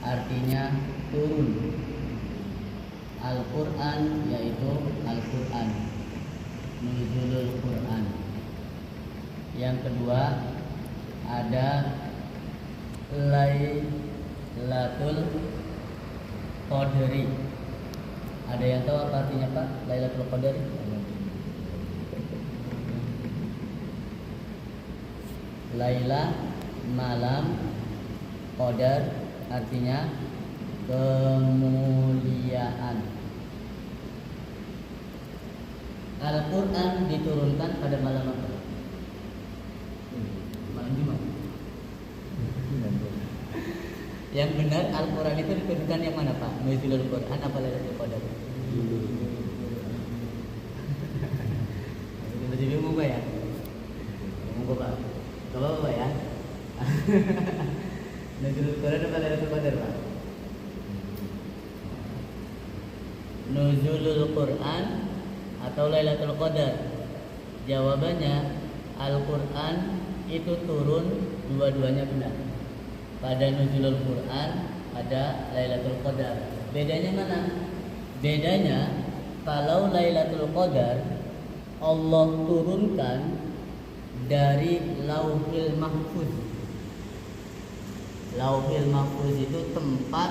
artinya turun. Al-Quran yaitu Al-Quran, nuzulul Quran. Yang kedua ada Lailatul Qadri. Ada yang tahu apa artinya Pak? Lailatul Qadri? Laila malam, Qadar artinya kemuliaan. Al-Quran diturunkan pada malam apa? Malam Jumat. Yang benar Al-Quran itu diturunkan yang mana Pak? Nuzulul Quran apa Lailatul Qadar? Jadi bingung Pak ya? Bingung Pak? Coba Pak ya? Nuzulul Quran apa Lailatul Qadar Pak? Nuzulul Quran atau Lailatul Qadar? Jawabannya Al-Quran itu turun, dua-duanya benar. Pada Nuzulul Quran ada Lailatul Qadar. Bedanya mana? Bedanya kalau Lailatul Qadar Allah turunkan dari Lauhil Mahfuz. Lauhil Mahfuz itu tempat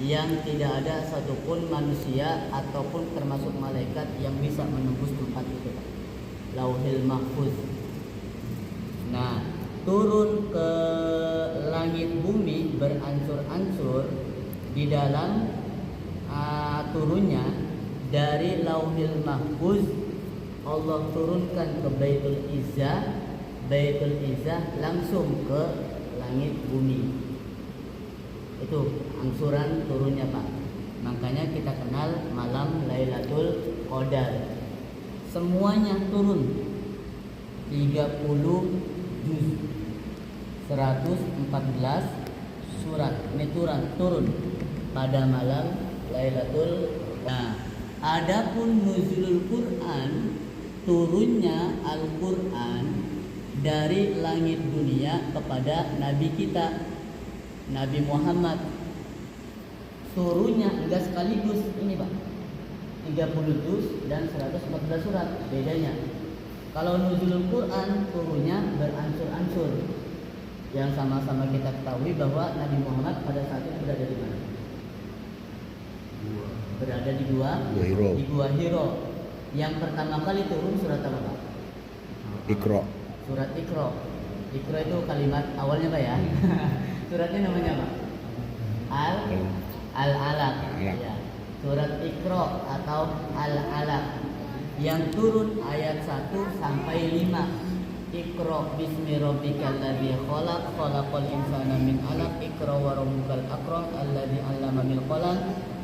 yang tidak ada satupun manusia ataupun termasuk malaikat yang bisa menembus tempat itu. Lauhil Mahfuz. Nah, turun ke langit bumi beransur-ansur di dalam turunnya dari Lauhil Mahfuz Allah turunkan ke Baitul Izzah. Baitul Izzah langsung ke langit bumi. Itu angsuran turunnya Pak. Makanya kita kenal malam Lailatul Qadar. Semuanya turun 30 juz, 114 surat. Ini turun pada malam Lailatul. Nah, adapun nuzulul Quran, turunnya Al-Quran dari langit dunia kepada Nabi kita, Nabi Muhammad. Turunnya enggak sekaligus ini Pak, 30 juz dan 114 surat. Bedanya kalau nuzulul Quran turunnya beransur-ansur, yang sama-sama kita ketahui bahwa Nabi Muhammad pada saat itu berada di mana? Berada di Gua Hiro. Yang pertama kali turun surat apa Pak? Iqra. Surat Iqra. Iqra itu kalimat awalnya Pak ya. Suratnya namanya apa? Al-Alaq. Ya. Surat Iqra atau Al-Alaq. Yang turun ayat 1 sampai 5. Iqra bismi rabbikal ladzi khalaq, khalaqal insana min 'alaq, Iqra wa rabbukal akram alladzi 'allama bil qalam,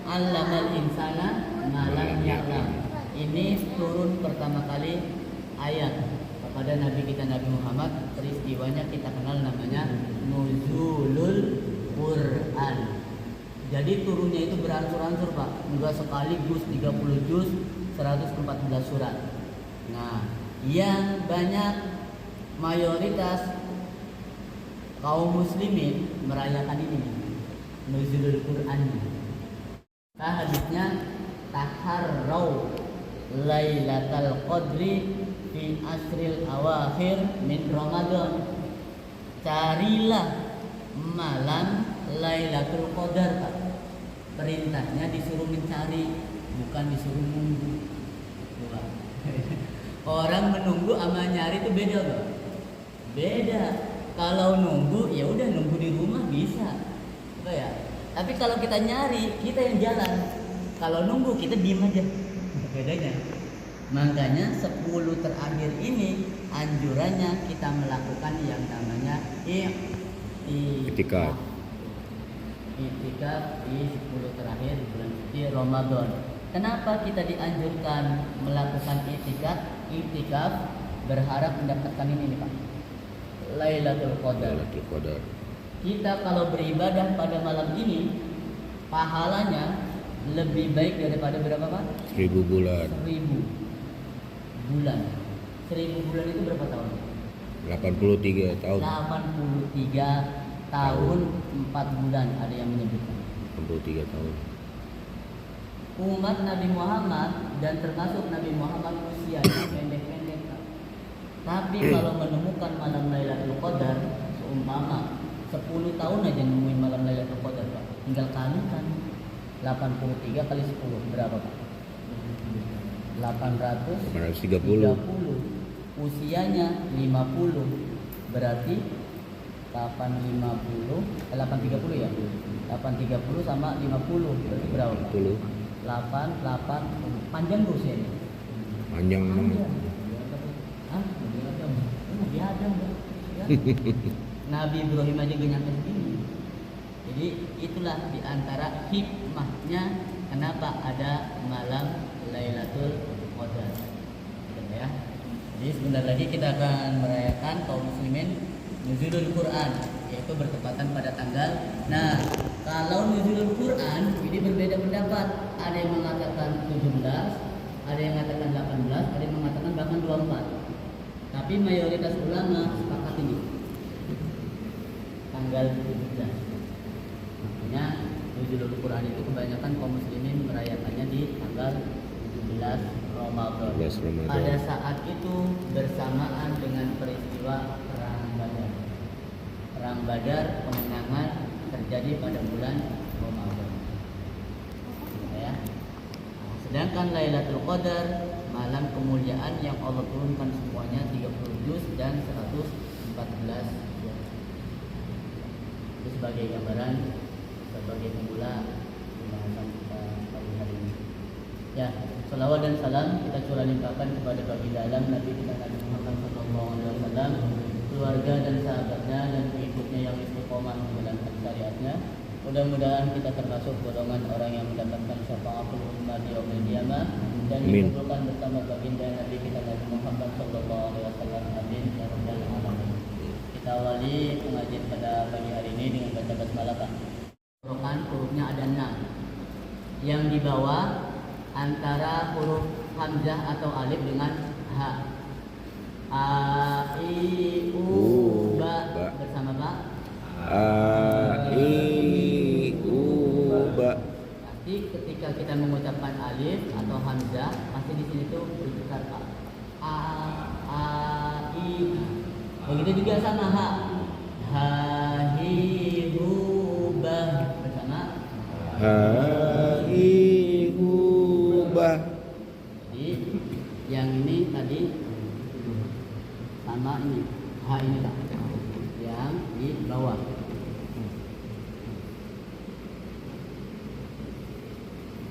'allamal insana ma lam ya'lam. Ini turun pertama kali ayat kepada Nabi kita Nabi Muhammad. Peristiwanya kita kenal namanya Nuzulul Quran. Jadi turunnya itu beransur-ansur Pak, enggak sekaligus 30 juz, 114 surat. Nah, yang banyak mayoritas kaum muslimin merayakan ini Nuzulul Quran. Nah, hadisnya taharrau Lailatul Qadri fi asril awakhir min Ramadan. Carilah malam Lailatul Qadar Pak. Perintahnya disuruh mencari, bukan disuruh nunggu. Orang menunggu sama nyari itu beda loh. Beda. Kalau nunggu ya udah nunggu di rumah bisa. Apa ya? Tapi kalau kita nyari, kita yang jalan. Kalau nunggu kita diem aja. Bedanya. Makanya 10 terakhir ini anjurannya kita melakukan yang namanya I'tikaf. I'tikaf di 10 terakhir bulan suci Ramadan. Kenapa kita dianjurkan melakukan i'tikaf? I'tikaf berharap mendapatkan ini nih Pak, Lailatul Qadar. Kita kalau beribadah pada malam ini pahalanya lebih baik daripada berapa Pak? 1000 bulan. 1000 bulan. 1000 bulan itu berapa tahun? 83 tahun. 83 tahun 4 bulan ada yang menyebutkan. 63 tahun. Umat Nabi Muhammad dan termasuk Nabi Muhammad usianya pendek-pendek. Tapi kalau menemukan malam Lailatul Qadar, seumpama 10 tahun aja nemuin malam Lailatul Qadar, Pak. Tinggal kalikan 83 kali 10 berapa, Pak? 830. 830. Usianya 50. Berarti 830 ya? 830 sama 50 berarti berapa, Pak? 10. 8 panjang tuh usianya. Panjang banget. Hah? Nabi Adam ya. Nabi Ibrahim aja gak nyampe segini. Jadi itulah diantara hikmahnya kenapa ada malam Lailatul Qadar. Ya. Jadi sebentar lagi kita akan merayakan kaum muslimin Nuzulul Quran, yaitu bertepatan pada tanggal. Nah, kalau Nuzulul Quran ini berbeda pendapat. Ada yang mengatakan 17, ada yang mengatakan 18, ada yang mengatakan bahkan 24. Tapi mayoritas ulama sepakat ini tanggal 17. Artinya Nuzulul Quran itu kebanyakan kaum muslimin merayakannya di tanggal 17 Ramadan. Pada saat itu bersamaan dengan peristiwa Perang Badar. Perang Badar kemenangan terjadi pada bulan Ramadan. Ya. Sedangkan Lailatul Qadar malam kemuliaan yang Allah turunkan semuanya 30 juz dan 114 juz. Itu sebagai gambaran, sebagai pemula pembahasan kita pagi hari ini. Ya, salawat dan salam kita curah limpahkan kepada baginda alam Nabi kita Nabi Muhammad SAW, keluarga dan sahabatnya dan pengikutnya yang istiqomah menjalankan syariatnya. Mudah-mudahan kita termasuk golongan orang yang mendapatkan syafaatul ummah di yaumil qiyamah dan dikumpulkan bersama baginda Nabi kita Nabi Muhammad SAW. Amin ya rabbal alamin. Kita awali pengajian pada pagi hari ini dengan baca basmalah, Pak. Hurufnya ada 6. Yang di bawah antara huruf hamzah atau alif dengan ha. A I U ba bersama, Pak. A I U ba. Pasti ketika kita mengucapkan alif atau hamzah, pasti di sini tuh berbesar, Pak. A I. Begitu juga sama ha. Ha hi hu ba bersama. Ha i hu ba. Jadi yang ini tadi sama ini ha ini, Pak, yang di bawah.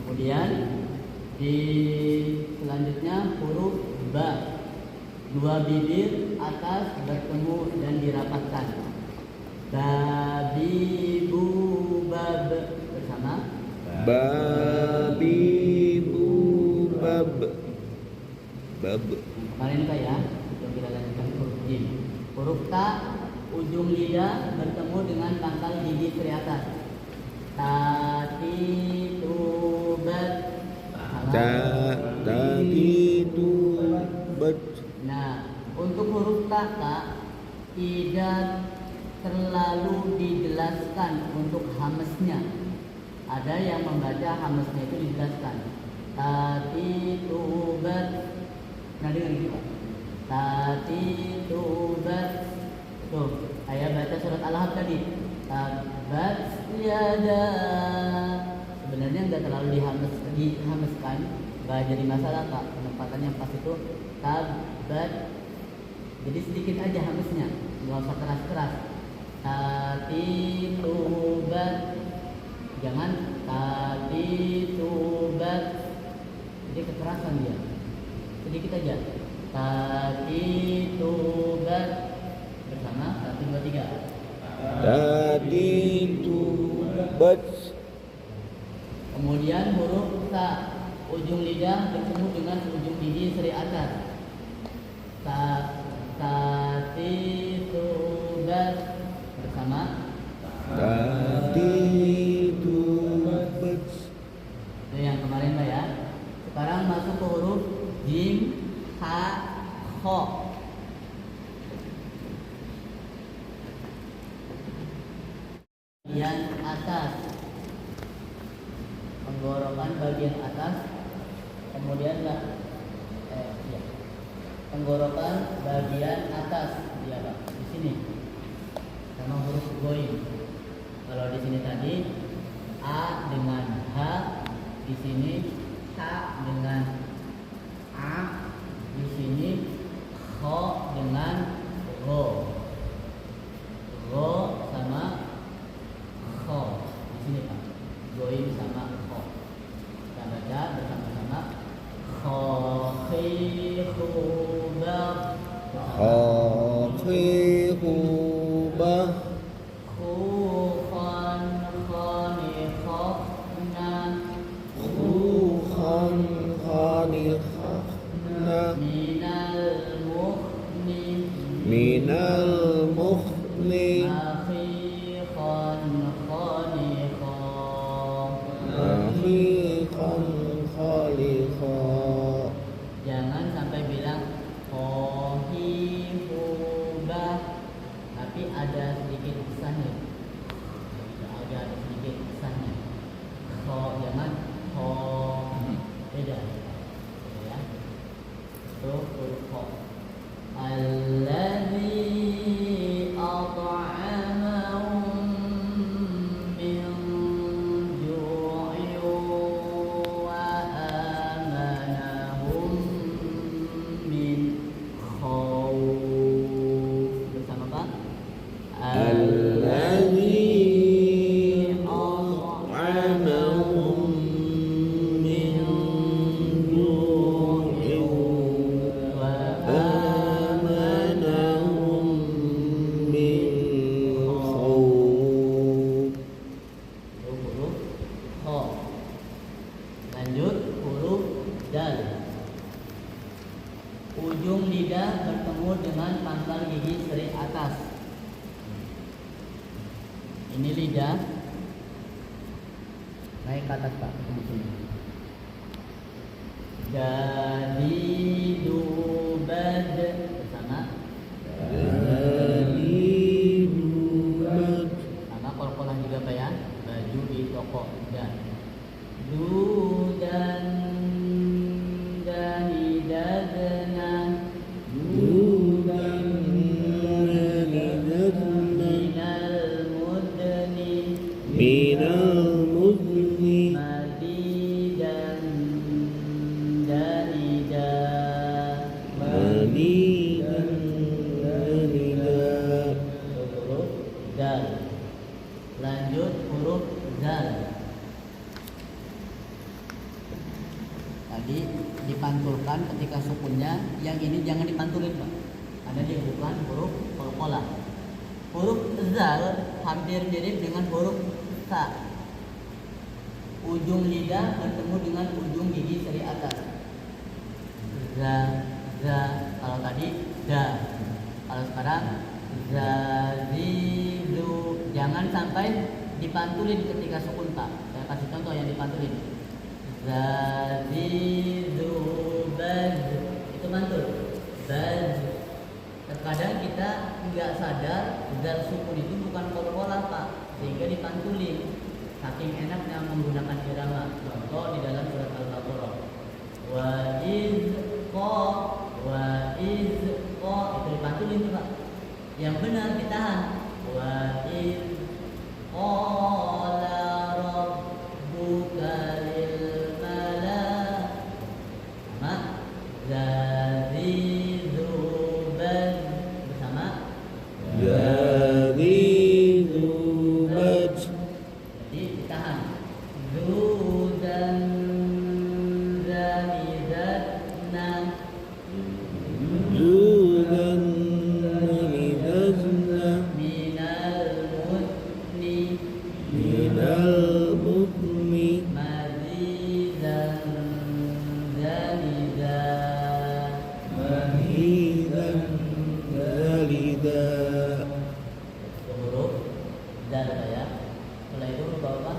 Kemudian di selanjutnya huruf ba, dua bibir atas bertemu dan dirapatkan. Babi bu bab bersama. Babi bu bab. Bab. Kemarin Pak ya, kita lanjutkan huruf jim. Huruf ta, ujung lidah bertemu dengan pangkal gigi seri atas. Tati tubat. Tati tubat. Nah, untuk huruf ta tidak terlalu dijelaskan untuk hamesnya. Ada yang membaca hamesnya itu dijelaskan. Tati tubat. Nah, dengar ini, Pak. Tati tubat. Tuh, saya baca surat Al-Ahzab tadi. Tabat yada. Sebenarnya enggak terlalu dihameskan, enggak jadi masalah, Pak. Penempatan yang pas itu tabat. Jadi sedikit aja hamesnya, enggak usah keras-keras. Tati tubat. Jangan tati tubat. Jadi kekerasan dia. Sedikit aja. Tati tubat bersama 1 2 3. Tati tubat. Kemudian huruf ta, ujung lidah bertemu dengan ujung gigi seri atas. Tati tubat bersama. Tati tubat. Itu yang kemarin, Pak ya. Sekarang masuk ke huruf jim, ha, kho. bagian atas. Tenggorokan bagian atas, kemudian tenggorokan bagian atas, ya Pak, di sini sama huruf goim. Kalau di sini tadi a dengan h, di sini h dengan a, di sini kho dengan ro sama kho. Di sini Pak, goim sama kho. Kita baca bersama-sama. Kho khi hu ba, Khafifubah khu khan khani khofna, Khukhan khanikhna minal mukhni, Minal mukhni akhi khan khani khom. Akhiqan khalikha. Jangan sampai bilang kohibubah, tapi ada sedikit kesannya. Ada sedikit kesannya. Jangan beda. Ya. Itu huruf kho. Alladzi at'amahum min ju'in wa amanahum min khawf. Bersama Pak. Alladzi at'amahum min ju'in wa amanahum min khawf. huruf kho. Lanjut huruf dal. Ujung lidah bertemu dengan pangkal gigi seri atas. Ini lidah naik ke atas Pak, di sini. Jadi dubad bersama. Jadi dubat Sama kol-kolan juga Pak ya. Baju di toko dan dudan dani dadna dudan lidadna minal mudni minal mudni madidan danida. manidan danida. Huruf dal. Lanjut huruf zal. Tadi dipantulkan ketika sukunnya, yang ini jangan dipantulin Pak. Ada dia bukan huruf qalqalah. Huruf zal hampir mirip dengan huruf sa. Ujung lidah bertemu dengan ujung gigi seri atas. Za, za. Kalau tadi da. Kalau sekarang za, zi, zu. Jangan sampai dipantulin ketika sukun Pak. Saya kasih contoh yang dipantulin. Za, zi, zu, baz. Itu mantul. Baz. Terkadang kita nggak sadar zal sukun itu bukan qalqalah Pak, sehingga dipantulin. Saking enaknya menggunakan irama. Contoh di dalam surat Al-Baqarah. Wa iz qa, wa iz qa, itu dipantulin tuh Pak. Yang benar ditahan. Wa iz qala rabbuka lil malaikati. Sama zazi zuban. Bersama. Jadi dubat Jadi ditahan. Zudan zamidatna dudan lidadna minal mudni minal mudni mazidan zalida. manidan dalida. Huruf dal ya. Setelah itu huruf apa?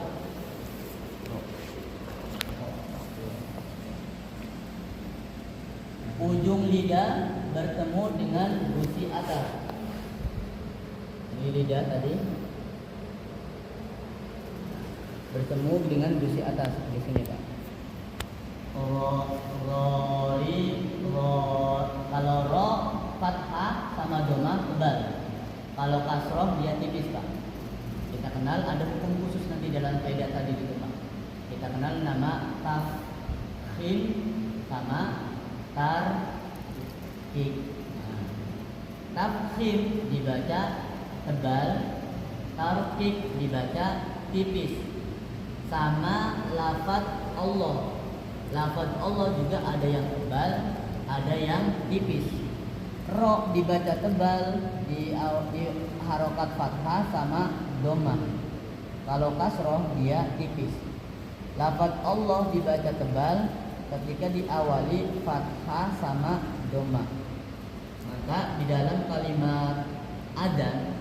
Ujung lidah bertemu dengan gusi atas. Ini lidah tadi. bertemu dengan gusi atas di sini Pak. Kalau ro fathah sama doma tebal. Kalau kasroh dia tipis Pak. Kita kenal ada hukum khusus nanti dalam kaidah tadi gitu Pak. Kita kenal nama tafkhim sama tarkik. Nah, tafkhim dibaca tebal, tarkik dibaca tipis. Sama lafaz Allah. Lafaz Allah juga ada yang tebal, ada yang tipis. Ro dibaca tebal di harokat fathah sama doma. Kalau kasroh dia tipis. Lafaz Allah dibaca tebal ketika diawali fathah sama doma. Maka di dalam kalimat adzan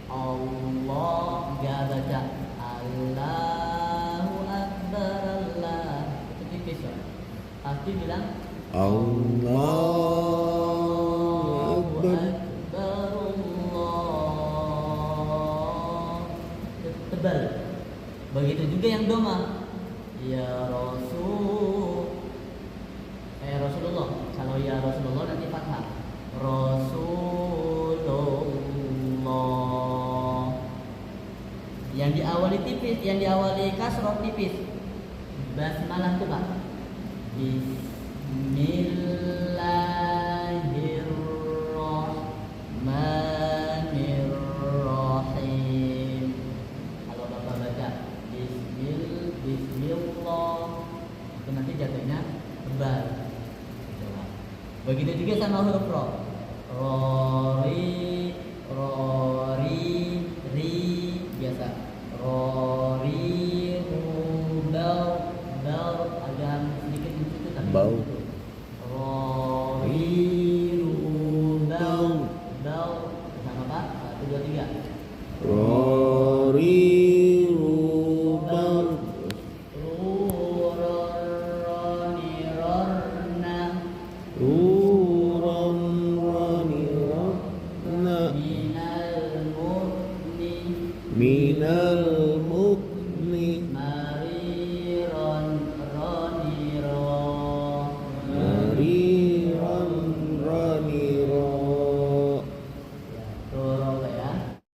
Allah gak baca Allahu Akbar Allah, itu tipis ya. Pasti bilang Allahu Akbar. Allah, tebal. Begitu juga yang doma. Ya Rasulullah. Kalau ya Rasulullah nanti fathah. Rasulullah. Yang diawali tipis, yang diawali kasroh tipis. Basmalah tuh Pak. Bismillahirrahmanirrahim. Kalau Bapak baca Bismillah, itu nanti jatuhnya tebal. Begitu juga sama huruf ro. Rori, ri biasa. Rori, bau agak sedikit mencukup tapi Bau. Rori, bau sama Pak. 1, 2, 3. Rori